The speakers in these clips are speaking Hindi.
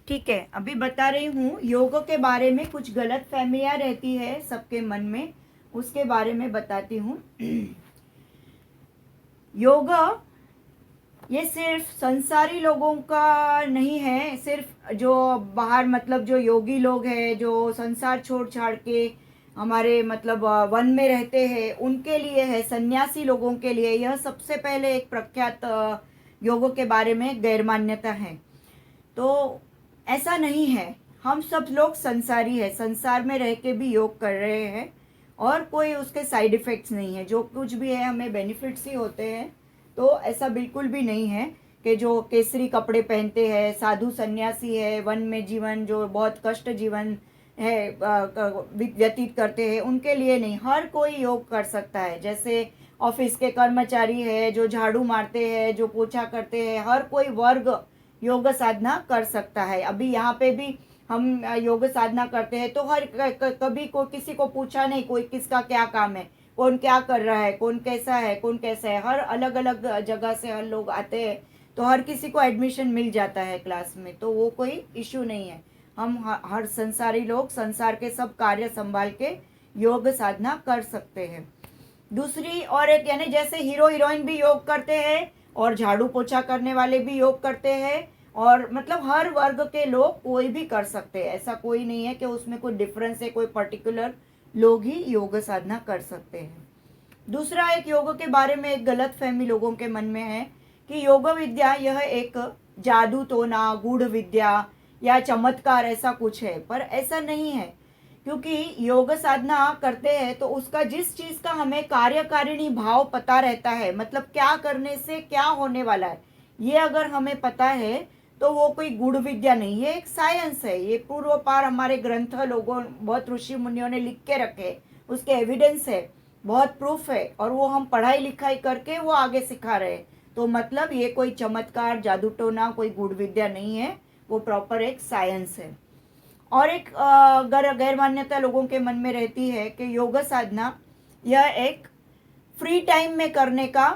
ठीक है, अभी बता रही हूँ योग के बारे में कुछ गलत फहमियाँ रहती है सबके मन में, उसके बारे में बताती हूँ। योग ये सिर्फ संसारी लोगों का नहीं है, सिर्फ जो बाहर मतलब जो योगी लोग हैं जो संसार छोड़ छाड़ के हमारे मतलब वन में रहते हैं उनके लिए है, सन्यासी लोगों के लिए यह सबसे पहले एक प्रख्यात योग के बारे में गैर मान्यता है। तो ऐसा नहीं है, हम सब लोग संसारी है, संसार में रह के भी योग कर रहे हैं और कोई उसके साइड इफ़ेक्ट्स नहीं है, जो कुछ भी है हमें बेनिफिट्स ही होते हैं। तो ऐसा बिल्कुल भी नहीं है कि जो केसरी कपड़े पहनते हैं साधु सन्यासी है वन में जीवन जो बहुत कष्ट जीवन है व्यतीत करते हैं उनके लिए नहीं, हर कोई योग कर सकता है। जैसे ऑफिस के कर्मचारी है जो झाड़ू मारते हैं जो पोछा करते हैं, हर कोई वर्ग योग साधना कर सकता है। अभी यहाँ पे भी हम योग साधना करते हैं तो हर कभी को किसी को पूछा नहीं कोई किसका क्या काम है, कौन क्या कर रहा है, कौन कैसा है, कौन कैसा है, हर अलग अलग जगह से हर लोग आते हैं तो हर किसी को एडमिशन मिल जाता है क्लास में, तो वो कोई इश्यू नहीं है। हम हर संसारी लोग संसार के सब कार्य संभाल के योग साधना कर सकते हैं। दूसरी और एक यानी जैसे हीरो हीरोइन भी योग करते हैं और झाड़ू पोछा करने वाले भी योग करते हैं, और मतलब हर वर्ग के लोग कोई भी कर सकते हैं, ऐसा कोई नहीं है कि उसमें कोई डिफरेंस है, कोई पर्टिकुलर लोग ही योग साधना कर सकते हैं। दूसरा एक योग के बारे में एक गलत फहमी लोगों के मन में है कि योग विद्या यह एक जादू टोना गूढ़ विद्या या चमत्कार ऐसा कुछ है, पर ऐसा नहीं है। क्योंकि योग साधना करते हैं तो उसका जिस चीज़ का हमें कार्यकारिणी भाव पता रहता है, मतलब क्या करने से क्या होने वाला है, ये अगर हमें पता है तो वो कोई गूढ़ विद्या नहीं है, एक साइंस है। ये पूर्व पार हमारे ग्रंथ लोगों बहुत ऋषि मुनियों ने लिख के रखे, उसके एविडेंस है, बहुत प्रूफ है, और वो हम पढ़ाई लिखाई करके वो आगे सिखा रहे हैं। तो मतलब ये कोई चमत्कार जादू टोना कोई गूढ़ विद्या नहीं है, वो प्रॉपर एक साइंस है। और एक गैर मान्यता लोगों के मन में रहती है कि योग साधना यह एक फ्री टाइम में करने का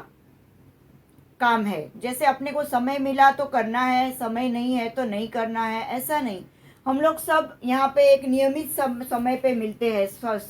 काम है, जैसे अपने को समय मिला तो करना है, समय नहीं है तो नहीं करना है, ऐसा नहीं। हम लोग सब यहाँ पे एक नियमित समय पे मिलते हैं,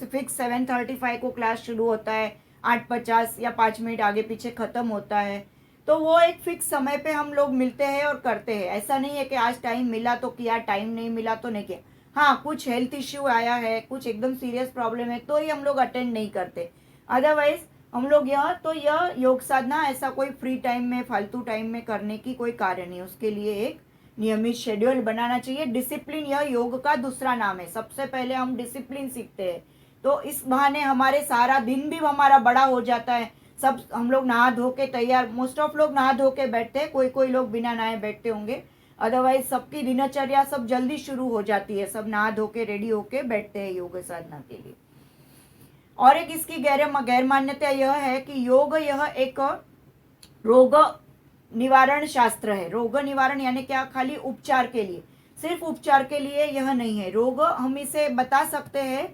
फिक्स 7:35 को क्लास शुरू होता है, 8:50 या 5 मिनट आगे पीछे ख़त्म होता है, तो वो एक फिक्स समय पे हम लोग मिलते हैं और करते हैं। ऐसा नहीं है कि आज टाइम मिला तो किया, टाइम नहीं मिला तो नहीं किया। हाँ, कुछ हेल्थ इश्यू आया है, कुछ एकदम सीरियस प्रॉब्लम है तो ही हम लोग अटेंड नहीं करते, अदरवाइज हम लोग यह योग साधना ऐसा कोई फ्री टाइम में फालतू टाइम में करने की कोई कार्य नहीं, उसके लिए एक नियमित शेड्यूल बनाना चाहिए। डिसिप्लिन यह योग का दूसरा नाम है, सबसे पहले हम डिसिप्लिन सीखते हैं, तो इस बहाने हमारे सारा दिन भी हमारा बड़ा हो जाता है। सब हम लोग नहा धो के तैयार, मोस्ट ऑफ लोग नहा धो के बैठते हैं, कोई कोई लोग बिना नहाए बैठते होंगे, अदरवाइज सबकी दिनचर्या सब जल्दी शुरू हो जाती है, सब नहा धो के रेडी होके बैठते हैं योग साधना के लिए। और एक इसकी गैर मान्यता यह है कि योग यह एक रोग निवारण शास्त्र है। रोग निवारण यानी क्या, खाली उपचार के लिए, सिर्फ उपचार के लिए यह नहीं है। रोग हम इसे बता सकते हैं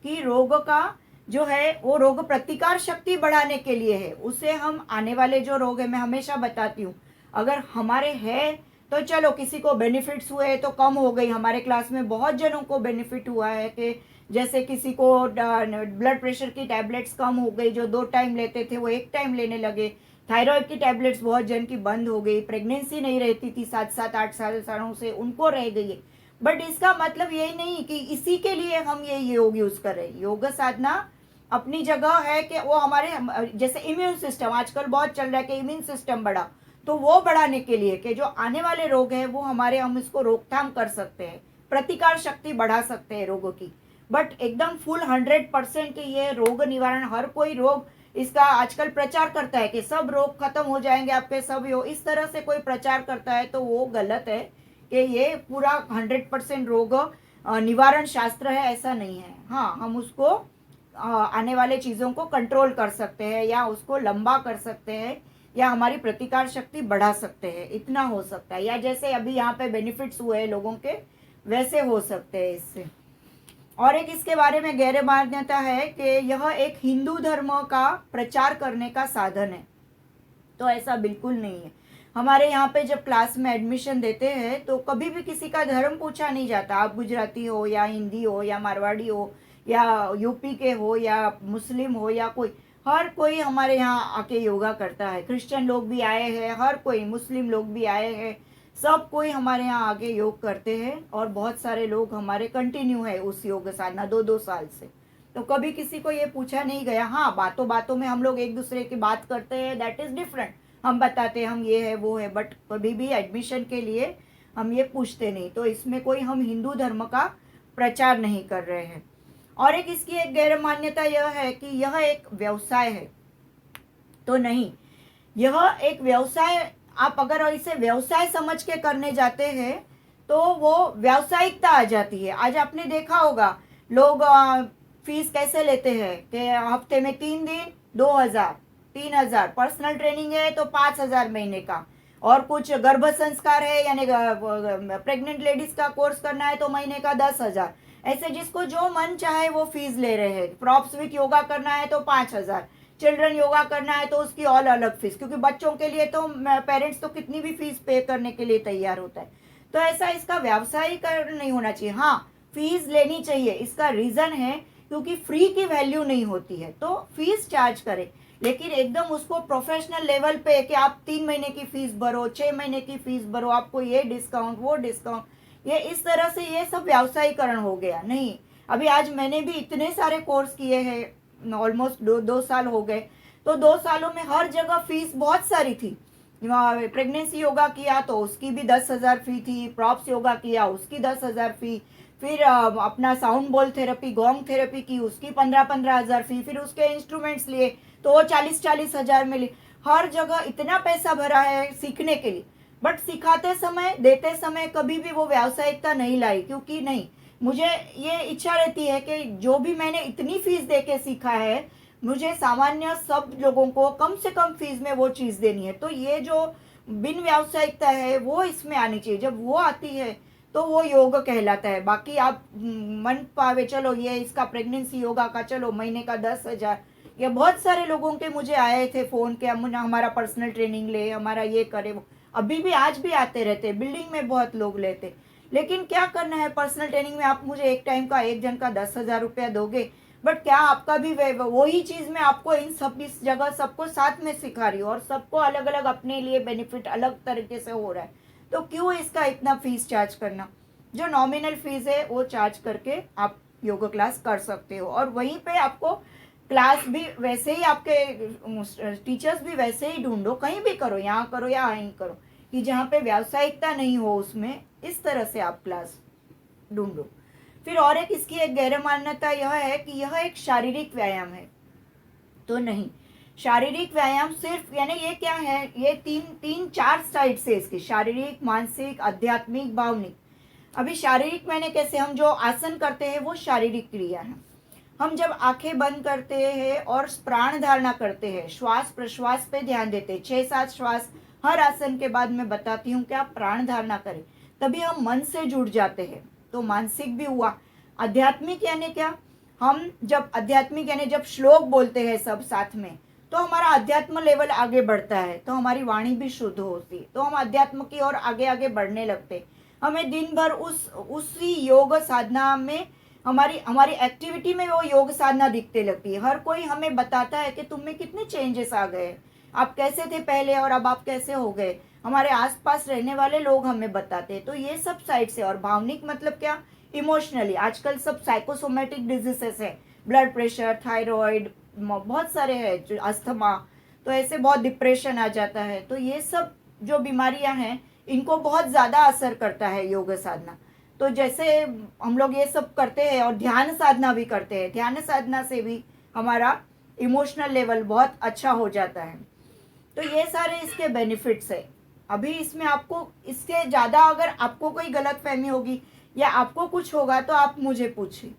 कि रोग का जो है वो रोग प्रतिकार शक्ति बढ़ाने के लिए है, उसे हम आने वाले जो रोग है, मैं हमेशा बताती हूँ अगर हमारे है तो चलो किसी को बेनिफिट्स हुए तो कम हो गई, हमारे क्लास में बहुत जनों को बेनिफिट हुआ है कि जैसे किसी को ब्लड प्रेशर की टैबलेट्स कम हो गई, जो 2 टाइम लेते थे वो 1 टाइम लेने लगे, थायराइड की टैबलेट्स बहुत जन की बंद हो गई, प्रेगनेंसी नहीं रहती थी 7-8 सालों से उनको रह गई है। बट इसका मतलब यही नहीं कि इसी के लिए हम ये योग यूज़ कर रहे हैं। योग साधना अपनी जगह है कि वो हमारे जैसे इम्यून सिस्टम आजकल बहुत चल रहा है कि इम्यून सिस्टम बढ़ा, तो वो बढ़ाने के लिए कि जो आने वाले रोग हैं वो हमारे, हम इसको रोकथाम कर सकते हैं, प्रतिकार शक्ति बढ़ा सकते हैं रोगों की। बट एकदम फुल 100% ये रोग निवारण, हर कोई रोग इसका आजकल प्रचार करता है कि सब रोग खत्म हो जाएंगे आपके, सब इस तरह से कोई प्रचार करता है तो वो गलत है कि ये पूरा 100% रोग निवारण शास्त्र है, ऐसा नहीं है। हाँ, हम उसको आने वाले चीज़ों को कंट्रोल कर सकते हैं या उसको लंबा कर सकते हैं या हमारी प्रतिकार शक्ति बढ़ा सकते हैं, इतना हो सकता है। या जैसे अभी यहाँ पे बेनिफिट्स हुए हैं लोगों के, वैसे हो सकते हैं इससे। और एक इसके बारे में गैर मान्यता है कि यह एक हिंदू धर्म का प्रचार करने का साधन है, तो ऐसा बिल्कुल नहीं है। हमारे यहाँ पे जब क्लास में एडमिशन देते हैं तो कभी भी किसी का धर्म पूछा नहीं जाता, आप गुजराती हो या हिंदी हो या मारवाड़ी हो या यूपी के हो या मुस्लिम हो या कोई, हर कोई हमारे यहाँ आके योगा करता है। क्रिश्चियन लोग भी आए हैं, हर कोई, मुस्लिम लोग भी आए हैं, सब कोई हमारे यहाँ आके योग करते हैं और बहुत सारे लोग हमारे कंटिन्यू है उस योग साधना 2-2 साल से। तो कभी किसी को ये पूछा नहीं गया। हाँ, बातों बातों में हम लोग एक दूसरे की बात करते हैं, दैट इज डिफरेंट, हम बताते हैं हम ये है वो है, बट कभी भी एडमिशन के लिए हम ये पूछते नहीं। तो इसमें कोई हम हिंदू धर्म का प्रचार नहीं कर रहे हैं। और एक इसकी एक गैर मान्यता यह है कि यह एक व्यवसाय है, तो नहीं, यह एक व्यवसाय, आप अगर इसे व्यवसाय समझ के करने जाते हैं तो वो व्यावसायिकता आ जाती है। आज आपने देखा होगा लोग फीस कैसे लेते हैं कि हफ्ते में 3 दिन 2,000 3,000, पर्सनल ट्रेनिंग है तो 5,000 महीने का, और कुछ गर्भ संस्कार है यानी प्रेग्नेंट लेडीज का कोर्स करना है तो महीने का 10,000। ऐसे जिसको जो मन चाहे वो फीस ले रहे हैं। प्रॉप्स वीक योगा करना है तो 5,000, चिल्ड्रन योगा करना है तो उसकी और अलग फीस, क्योंकि बच्चों के लिए तो पेरेंट्स तो कितनी भी फीस पे करने के लिए तैयार होता है। तो ऐसा इसका व्यावसायिकरण नहीं होना चाहिए। हाँ, फीस लेनी चाहिए, इसका रीजन है क्योंकि फ्री की वैल्यू नहीं होती है तो फीस चार्ज करें, लेकिन एकदम उसको प्रोफेशनल लेवल पे कि आप 3 महीने की फीस भरो, 6 महीने की फीस भरो, आपको ये डिस्काउंट वो डिस्काउंट, ये इस तरह से ये सब व्यावसायीकरण हो गया। नहीं, अभी आज मैंने भी इतने सारे कोर्स किए हैं, ऑलमोस्ट 2 साल हो गए, तो 2 सालों में हर जगह फीस बहुत सारी थी। प्रेगनेंसी योगा किया तो उसकी भी 10,000 फी थी, प्रॉप्स योगा किया उसकी 10,000 फी, फिर अपना sound ball therapy, gong therapy की उसकी 15,000 फी, फिर उसके इंस्ट्रूमेंट्स लिए तो वो 40,000 में ली। हर जगह इतना पैसा भरा है सीखने के लिए, बट सिखाते समय देते समय कभी भी वो व्यावसायिकता नहीं लाई, क्योंकि नहीं, मुझे ये इच्छा रहती है कि जो भी मैंने इतनी फीस दे के सीखा है, मुझे सामान्य सब लोगों को कम से कम फीस में वो चीज़ देनी है। तो ये जो बिन व्यावसायिकता है वो इसमें आनी चाहिए। जब वो आती है तो वो योग कहलाता है। बाकी आप मन पावे, चलो ये इसका प्रेगनेंसी योगा का चलो महीने का 10,000, ये बहुत सारे लोगों के मुझे आए थे फ़ोन के, हमारा पर्सनल ट्रेनिंग ले, हमारा ये करे वो, अभी भी आज भी आते रहते, बिल्डिंग में बहुत लोग लेते। लेकिन क्या करना है, पर्सनल ट्रेनिंग में आप मुझे एक टाइम का एक जन का 10,000 रुपया दोगे, बट क्या आपका भी वही चीज़ मैं आपको इन सब इस जगह सबको साथ में सिखा रही हूँ और सबको अलग अलग अपने लिए बेनिफिट अलग तरीके से हो रहा है, तो क्यों इसका इतना फीस चार्ज करना। जो नॉमिनल फीस है वो चार्ज करके आप योगा क्लास कर सकते हो, और वहीं पे आपको क्लास भी वैसे ही, आपके टीचर्स भी वैसे ही ढूंढो, कहीं भी करो, यहाँ करो या वहीं करो, कि जहाँ पे व्यावसायिकता नहीं हो उसमें, इस तरह से आप क्लास ढूंढो। फिर और एक इसकी एक गैर मान्यता यह है कि यह एक शारीरिक व्यायाम है, तो नहीं, शारीरिक व्यायाम सिर्फ, यानी ये क्या है, ये तीन चार साइड से इसकी, शारीरिक, मानसिक, आध्यात्मिक, भावनिक। अभी शारीरिक मैंने कैसे, हम जो आसन करते हैं वो शारीरिक क्रिया है। हम जब आंखें बंद करते हैं और प्राण धारणा करते हैं, श्वास प्रश्वास पे ध्यान देते हैं, 6-7 श्वास हर आसन के बाद मैं बताती हूँ कि आप प्राण धारणा करें, तभी हम मन से जुड़ जाते हैं। तो मानसिक भी हुआ। आध्यात्मिक यानी क्या, हम जब आध्यात्मिक यानी जब श्लोक बोलते हैं सब साथ में, तो हमारा अध्यात्म लेवल आगे बढ़ता है, तो हमारी वाणी भी शुद्ध होती है, तो हम अध्यात्म की ओर आगे आगे बढ़ने लगते। हमें दिन भर उसी योग साधना में, हमारी एक्टिविटी में वो योग साधना दिखते लगती है। हर कोई हमें बताता है कि तुम में कितने चेंजेस आ गए, आप कैसे थे पहले और अब आप कैसे हो गए। हमारे आसपास रहने वाले लोग हमें बताते हैं। तो ये सब साइड से। और भावनिक मतलब क्या, इमोशनली। आजकल सब साइकोसोमेटिक डिजीजेस है, ब्लड प्रेशर, थायराइड, बहुत सारे हैं, जो अस्थमा, तो ऐसे बहुत डिप्रेशन आ जाता है। तो ये सब जो बीमारियां हैं इनको बहुत ज़्यादा असर करता है योग साधना। तो जैसे हम लोग ये सब करते हैं और ध्यान साधना भी करते हैं, ध्यान साधना से भी हमारा इमोशनल लेवल बहुत अच्छा हो जाता है। तो ये सारे इसके बेनिफिट्स है। अभी इसमें आपको इससे ज़्यादा अगर आपको कोई गलत फहमी होगी या आपको कुछ होगा तो आप मुझे पूछिए।